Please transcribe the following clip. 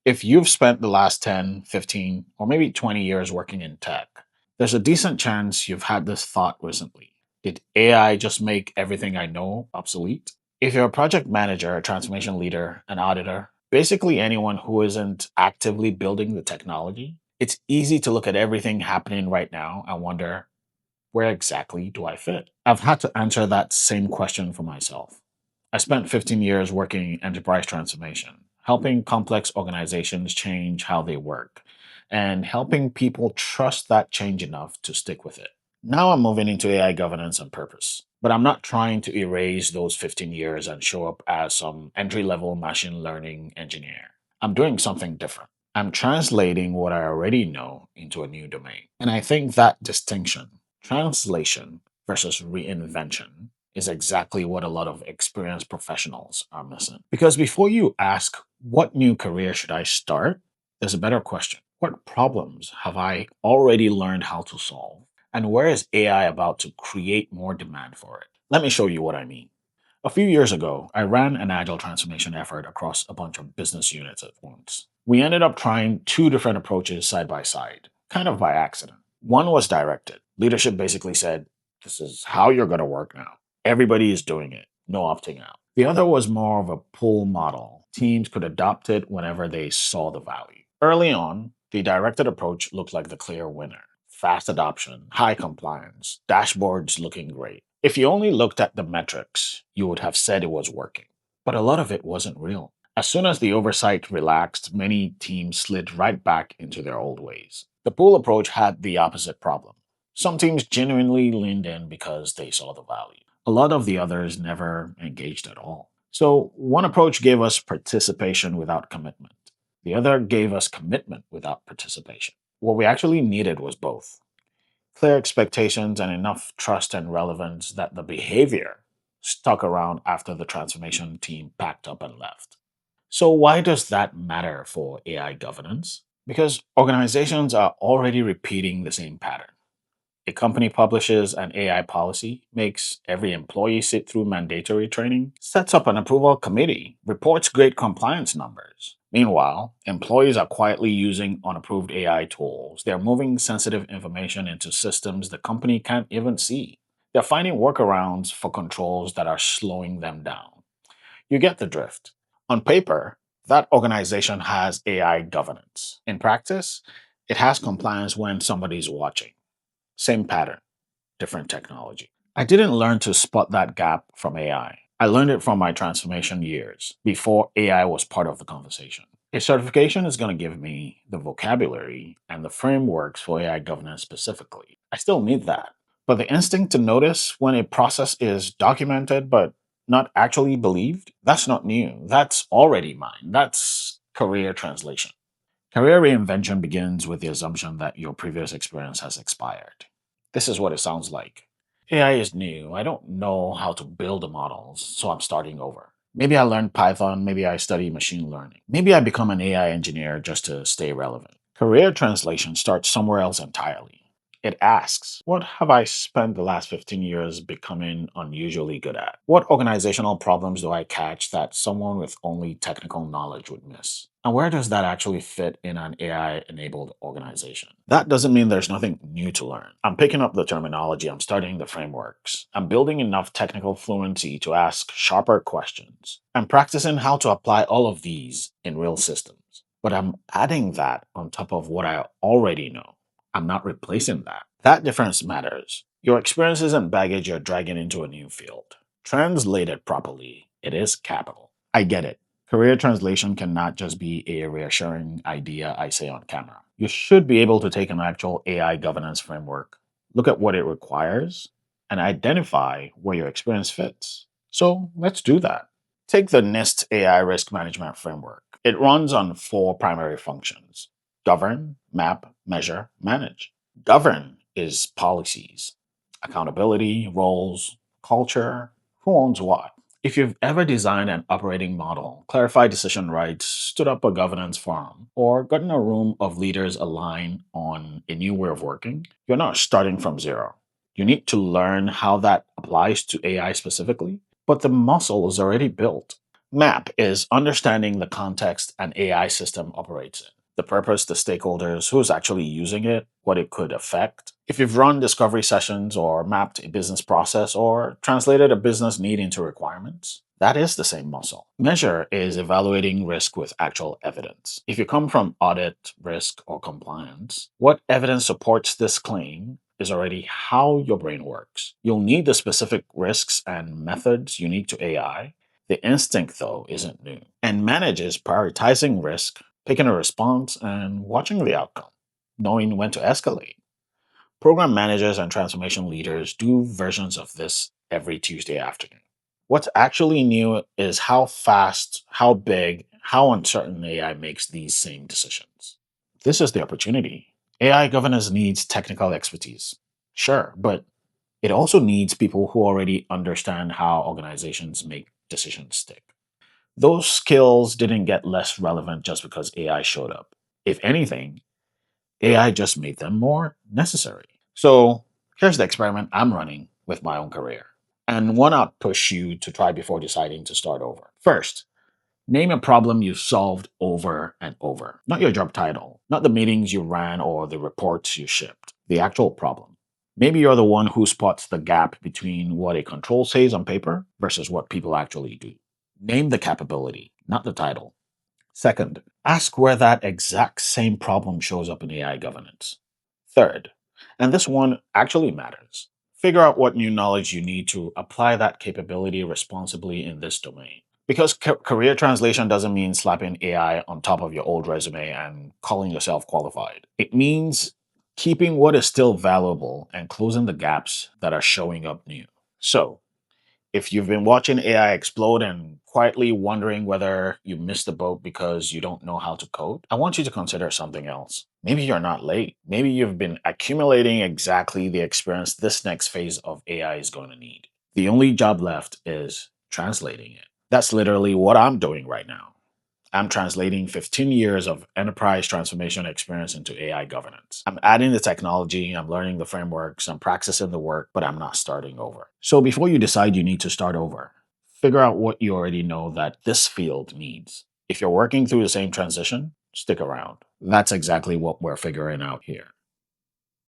If you've spent the last 10, 15, or maybe 20 years working in tech, there's a decent chance you've had this thought recently. Did AI just make everything I know obsolete? If you're a project manager, a transformation leader, an auditor, basically anyone who isn't actively building the technology, it's easy to look at everything happening right now and wonder, where exactly do I fit? I've had to answer that same question for myself. I spent 15 years working in enterprise transformation, helping complex organizations change how they work and helping people trust that change enough to stick with it. Now I'm moving into AI governance and purpose, but I'm not trying to erase those 15 years and show up as some entry level machine learning engineer. I'm doing something different. I'm translating what I already know into a new domain. And I think that distinction, translation versus reinvention, is exactly what a lot of experienced professionals are missing. Because before you ask, what new career should I start? There's a better question. What problems have I already learned how to solve? And where is AI about to create more demand for it? Let me show you what I mean. A few years ago, I ran an agile transformation effort across a bunch of business units at once. We ended up trying two different approaches side by side, kind of by accident. One was directed. Leadership basically said, this is how you're going to work now. Everybody is doing it, no opting out. The other was more of a pull model. Teams could adopt it whenever they saw the value. Early on, the directed approach looked like the clear winner. Fast adoption, high compliance, dashboards looking great. If you only looked at the metrics, you would have said it was working. But a lot of it wasn't real. As soon as the oversight relaxed, many teams slid right back into their old ways. The pull approach had the opposite problem. Some teams genuinely leaned in because they saw the value. A lot of the others never engaged at all. So one approach gave us participation without commitment. The other gave us commitment without participation. What we actually needed was both clear expectations and enough trust and relevance that the behavior stuck around after the transformation team packed up and left. So, why does that matter for AI governance? Because organizations are already repeating the same pattern. A company publishes an AI policy, makes every employee sit through mandatory training, sets up an approval committee, reports great compliance numbers. Meanwhile, employees are quietly using unapproved AI tools. They're moving sensitive information into systems the company can't even see. They're finding workarounds for controls that are slowing them down. You get the drift. On paper, that organization has AI governance. In practice, it has compliance when somebody's watching. Same pattern, different technology. I didn't learn to spot that gap from AI. I learned it from my transformation years before AI was part of the conversation. A certification is going to give me the vocabulary and the frameworks for AI governance specifically. I still need that. But the instinct to notice when a process is documented but not actually believed, that's not new. That's already mine. That's career translation. Career reinvention begins with the assumption that your previous experience has expired. This is what it sounds like. AI is new. I don't know how to build the models, so I'm starting over. Maybe I learned Python, maybe I study machine learning. Maybe I become an AI engineer just to stay relevant. Career translation starts somewhere else entirely. It asks, what have I spent the last 15 years becoming unusually good at? What organizational problems do I catch that someone with only technical knowledge would miss? And where does that actually fit in an AI enabled organization? That doesn't mean there's nothing new to learn. I'm picking up the terminology, I'm studying the frameworks, I'm building enough technical fluency to ask sharper questions. I'm practicing how to apply all of these in real systems. But I'm adding that on top of what I already know. I'm not replacing that. That difference matters. Your experiences and baggage you're dragging into a new field. Translated properly, it is capital. I get it. Career translation cannot just be a reassuring idea I say on camera. You should be able to take an actual AI governance framework, look at what it requires, and identify where your experience fits. So let's do that. Take the NIST AI risk management framework. It runs on four primary functions: govern, map, measure, manage. Govern is policies, accountability, roles, culture, who owns what. If you've ever designed an operating model, clarified decision rights, stood up a governance forum, or gotten a room of leaders aligned on a new way of working, you're not starting from zero. You need to learn how that applies to AI specifically, but the muscle is already built. MAP is understanding the context an AI system operates in, the purpose, the stakeholders, who's actually using it, what it could affect. If you've run discovery sessions or mapped a business process or translated a business need into requirements, that is the same muscle. Measure is evaluating risk with actual evidence. If you come from audit, risk, or compliance, what evidence supports this claim is already how your brain works. You'll need the specific risks and methods unique to AI. The instinct, though, isn't new. And manages prioritizing risk, picking a response, and watching the outcome, knowing when to escalate. Program managers and transformation leaders do versions of this every Tuesday afternoon. What's actually new is how fast, how big, how uncertain AI makes these same decisions. This is the opportunity. AI governance needs technical expertise. Sure, but it also needs people who already understand how organizations make decisions stick. Those skills didn't get less relevant just because AI showed up. If anything, AI just made them more necessary. So here's the experiment I'm running with my own career, and one I'd push you to try before deciding to start over. First, name a problem you've solved over and over. Not your job title, not the meetings you ran or the reports you shipped, the actual problem. Maybe you're the one who spots the gap between what a control says on paper versus what people actually do. Name the capability, not the title. Second, ask where that exact same problem shows up in AI governance. Third, and this one actually matters, figure out what new knowledge you need to apply that capability responsibly in this domain. Because career translation doesn't mean slapping AI on top of your old resume and calling yourself qualified. It means keeping what is still valuable and closing the gaps that are showing up new. So, if you've been watching AI explode and quietly wondering whether you missed the boat because you don't know how to code, I want you to consider something else. Maybe you're not late. Maybe you've been accumulating exactly the experience this next phase of AI is going to need. The only job left is translating it. That's literally what I'm doing right now. I'm translating 15 years of enterprise transformation experience into AI governance. I'm adding the technology, I'm learning the frameworks, I'm practicing the work, but I'm not starting over. So before you decide you need to start over, figure out what you already know that this field needs. If you're working through the same transition, stick around. That's exactly what we're figuring out here.